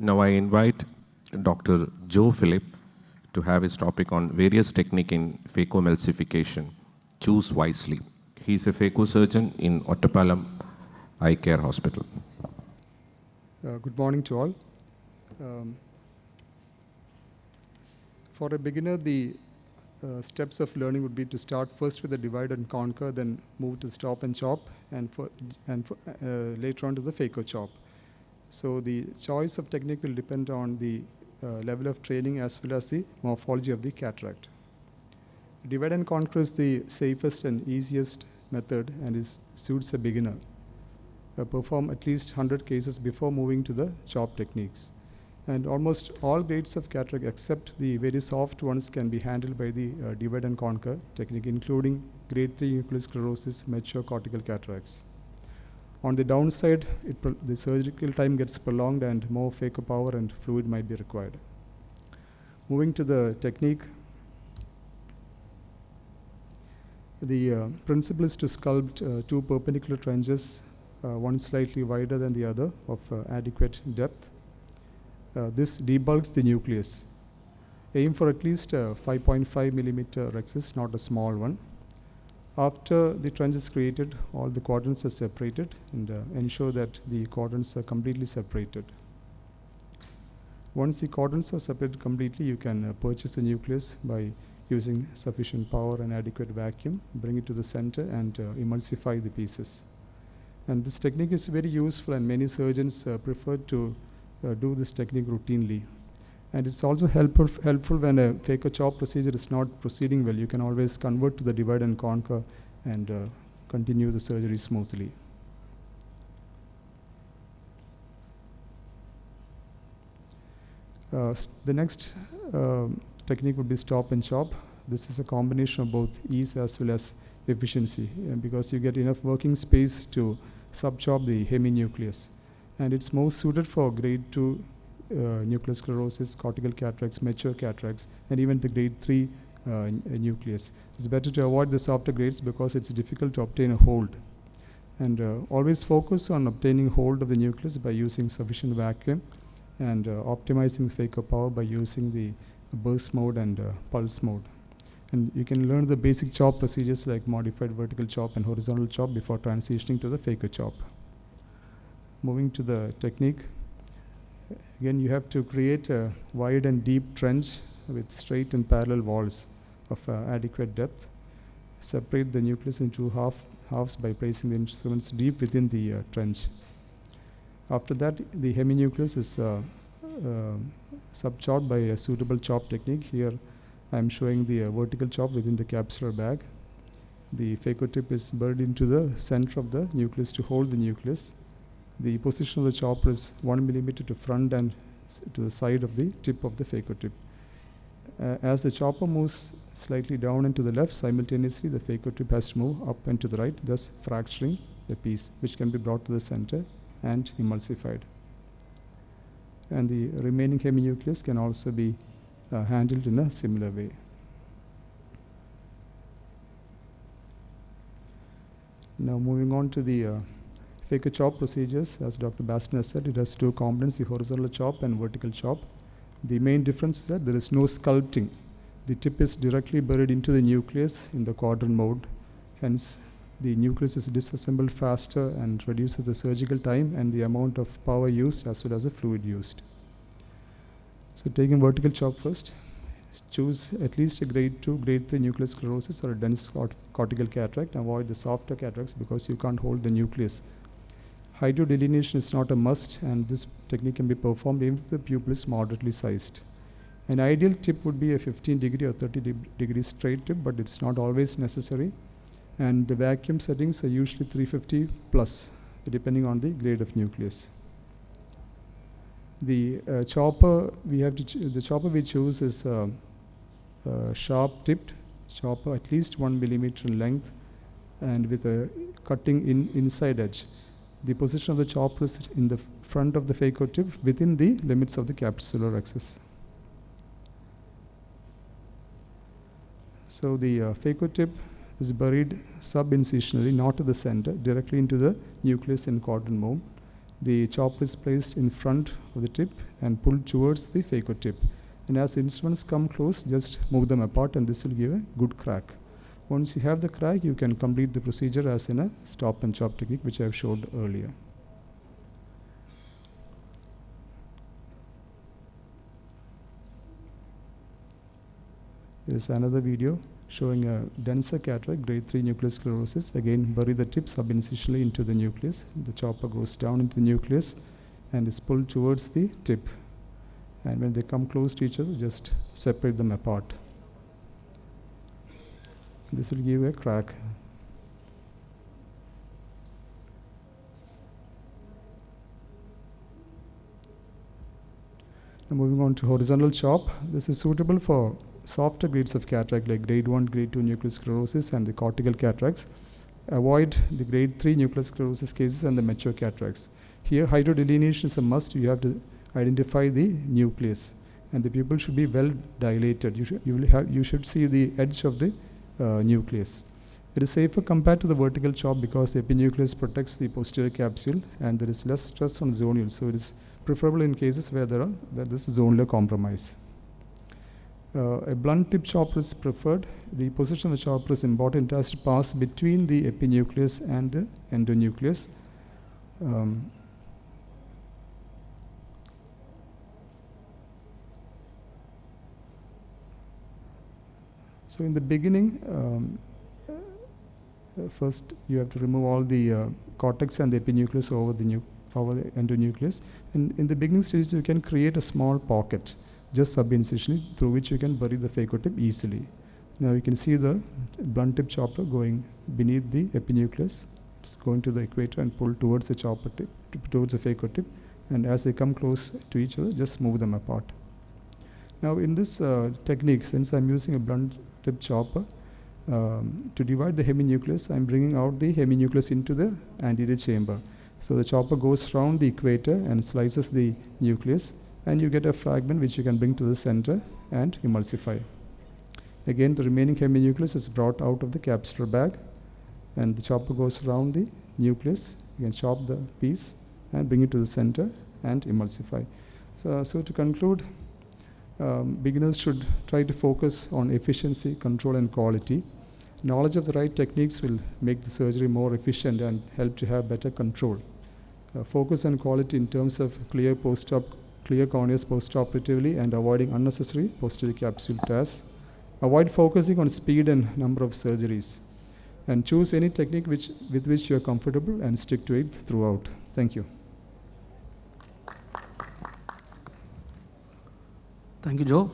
Now I invite Dr. Joe Phillip to have his topic on various technique in phacoemulsification. Choose wisely. He is a phacosurgeon in Ottapalam Eye Care Hospital. Good morning to all. For a beginner, the steps of learning would be to start first with the divide and conquer, then move to stop and chop, and later on to the phaco chop. So the choice of technique will depend on the level of training as well as the morphology of the cataract. Divide and conquer is the safest and easiest method and suits a beginner. Perform at least 100 cases before moving to the chop techniques. And almost all grades of cataract except the very soft ones can be handled by the divide and conquer technique, including grade 3 nuclear sclerosis, mature cortical cataracts. On the downside, the surgical time gets prolonged and more phaco power and fluid might be required. Moving to the technique, the principle is to sculpt two perpendicular trenches, one slightly wider than the other of adequate depth. This debulks the nucleus. Aim for at least 5.5 millimeter rexus, not a small one. After the trench is created, all the quadrants are separated and ensure that the quadrants are completely separated. Once the quadrants are separated completely, you can purchase the nucleus by using sufficient power and adequate vacuum, bring it to the center and emulsify the pieces. And this technique is very useful and many surgeons prefer to do this technique routinely. And it's also helpful when a phaco chop procedure is not proceeding well. You can always convert to the divide and conquer and continue the surgery smoothly. The next technique would be stop and chop. This is a combination of both ease as well as efficiency, because you get enough working space to sub-chop the heminucleus. And it's most suited for grade 2 nuclear sclerosis, cortical cataracts, mature cataracts, and even the grade 3 nucleus. It's better to avoid the softer grades because it's difficult to obtain a hold. And always focus on obtaining hold of the nucleus by using sufficient vacuum and optimizing phaco power by using the burst mode and pulse mode. And you can learn the basic chop procedures like modified vertical chop and horizontal chop before transitioning to the phaco chop. Moving to the technique, again you have to create a wide and deep trench with straight and parallel walls of adequate depth. Separate the nucleus into halves by placing the instruments deep within the trench. After that, the heminucleus is sub-chopped by a suitable chop technique. Here I am showing the vertical chop within the capsular bag. The phaco tip is buried into the center of the nucleus to hold the nucleus. The position of the chopper is 1 millimeter to front and to the side of the tip of the phaco tip. As the chopper moves slightly down and to the left, simultaneously the phaco tip has to move up and to the right, thus fracturing the piece, which can be brought to the center and emulsified. And the remaining heminucleus can also be handled in a similar way. Now moving on to the phaco chop procedures, as Dr. Baston has said, it has two components, the horizontal chop and vertical chop. The main difference is that there is no sculpting. The tip is directly buried into the nucleus in the quadrant mode. Hence, the nucleus is disassembled faster and reduces the surgical time and the amount of power used as well as the fluid used. So taking vertical chop first, choose at least a grade 2, grade 3 nuclear sclerosis or a dense cortical cataract. Avoid the softer cataracts because you can't hold the nucleus. Hydrodelineation is not a must, and this technique can be performed even if the pupil is moderately sized. An ideal tip would be a 15 degree or 30 degree straight tip, but it's not always necessary. And the vacuum settings are usually 350 plus, depending on the grade of nucleus. The chopper we choose is sharp tipped chopper, at least 1 millimeter in length, and with a cutting inside edge. The position of the chopper is in the front of the phaco tip within the limits of the capsular axis. So the phaco tip is buried sub-incisionally, not to the center, directly into the nucleus in quadrant mode. The chopper is placed in front of the tip and pulled towards the phaco tip. And as instruments come close, just move them apart and this will give a good crack. Once you have the crack, you can complete the procedure as in a stop and chop technique, which I have showed earlier. There is another video showing a denser cataract, grade 3 nucleus sclerosis. Again, bury the tip subincisionally into the nucleus. The chopper goes down into the nucleus and is pulled towards the tip. And when they come close to each other, just separate them apart. This will give a crack. Now moving on to horizontal chop. This is suitable for softer grades of cataract like grade 1, grade 2 nucleus sclerosis and the cortical cataracts. Avoid the grade 3 nucleus sclerosis cases and the mature cataracts. Here, hydrodelineation is a must. You have to identify the nucleus, and the pupil should be well dilated. You should see the edge of the nucleus. It is safer compared to the vertical chop because the epinucleus protects the posterior capsule and there is less stress on zonule. So it is preferable in cases where there is zonular compromise. A blunt tip chopper is preferred. The position of the chopper is important. It has to pass between the epinucleus and the endonucleus. So in the beginning, first you have to remove all the cortex and the epinucleus over the endonucleus. And in the beginning stage, you can create a small pocket, just subincisionally, through which you can bury the phaco tip easily. Now you can see the blunt tip chopper going beneath the epinucleus. It's going to the equator and pull towards the chopper tip, towards the phaco tip. And as they come close to each other, just move them apart. Now in this technique, since I'm using a blunt tip chopper, to divide the heminucleus, I'm bringing out the heminucleus into the anterior chamber. So the chopper goes round the equator and slices the nucleus, and you get a fragment which you can bring to the center and emulsify. Again, the remaining heminucleus is brought out of the capsular bag, and the chopper goes around the nucleus. You can chop the piece and bring it to the center and emulsify. So to conclude, beginners should try to focus on efficiency, control, and quality. Knowledge of the right techniques will make the surgery more efficient and help to have better control. Focus on quality in terms of clear corneas postoperatively and avoiding unnecessary posterior capsule tears. Avoid focusing on speed and number of surgeries. And choose any technique with which you are comfortable and stick to it throughout. Thank you. Thank you, Joe.